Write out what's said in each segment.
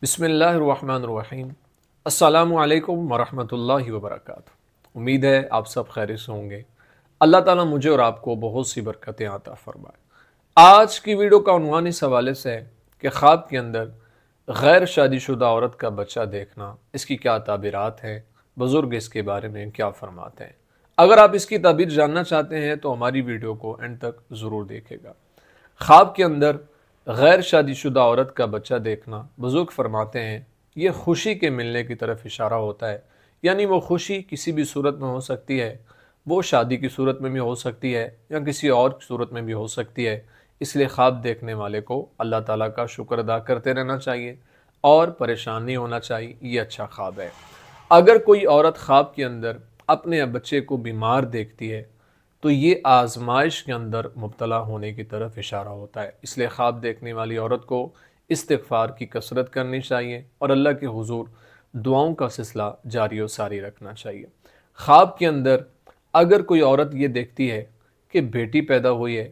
बिस्मिल्लाहिर्रहमानिर्रहीम। अस्सलामु अलैकुम वरहमतुल्लाहि वबरकातुहू। उम्मीद है आप सब खैर से होंगे। अल्लाह ताला मुझे और आपको बहुत सी बरकतें अता फरमाए। आज की वीडियो का उन्वान इस हवाले से है कि ख्वाब के अंदर गैर शादीशुदा औरत का बच्चा देखना, इसकी क्या ताबीरात हैं, बुज़ुर्ग इसके बारे में क्या फरमाते हैं। अगर आप इसकी ताबीर जानना चाहते हैं तो हमारी वीडियो को एंड तक ज़रूर देखेगा। ख्वाब के अंदर गैर शादीशुदा औरत का बच्चा देखना, बुजुर्ग फरमाते हैं, ये खुशी के मिलने की तरफ इशारा होता है। यानी वो खुशी किसी भी सूरत में हो सकती है, वो शादी की सूरत में भी हो सकती है या किसी और सूरत में भी हो सकती है। इसलिए ख्वाब देखने वाले को अल्लाह ताला का शुक्र अदा करते रहना चाहिए और परेशान नहीं होना चाहिए। ये अच्छा ख्वाब है। अगर कोई औरत ख्वाब के अंदर अपने बच्चे को बीमार देखती है तो ये आजमाइश के अंदर मुब्तला होने की तरफ इशारा होता है। इसलिए ख्वाब देखने वाली औरत को इस्तिग़फ़ार की कसरत करनी चाहिए और अल्लाह के हुज़ूर दुआओं का सिलसिला जारी व सारी रखना चाहिए। ख्वाब के अंदर अगर कोई औरत ये देखती है कि बेटी पैदा हुई है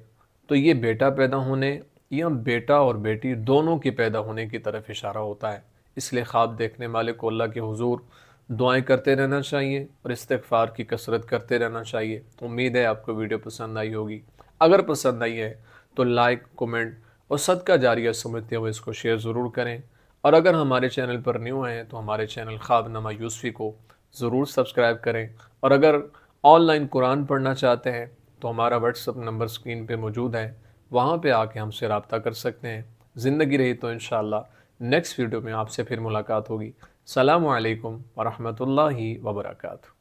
तो ये बेटा पैदा होने या बेटा और बेटी दोनों के पैदा होने की तरफ इशारा होता है। इसलिए ख्वाब देखने वाले को अल्लाह के हुज़ूर दुआएं करते रहना चाहिए और इस्तिग़फ़ार की कसरत करते रहना चाहिए। उम्मीद है आपको वीडियो पसंद आई होगी। अगर पसंद आई है तो लाइक, कमेंट और सदका जारिया समझते हुए इसको शेयर ज़रूर करें। और अगर हमारे चैनल पर न्यू हैं तो हमारे चैनल ख्वाबनामा यूसुफ़ी को ज़रूर सब्सक्राइब करें। और अगर ऑनलाइन कुरान पढ़ना चाहते हैं तो हमारा व्हाट्सअप नंबर स्क्रीन पर मौजूद है, वहाँ पर आके हमसे रब्ता कर सकते हैं। ज़िंदगी रही तो इंशाअल्लाह नेक्स्ट वीडियो में आपसे फिर मुलाकात होगी। सलामु अलैकुम वरहमतुल्लाहि वबरकातुहू।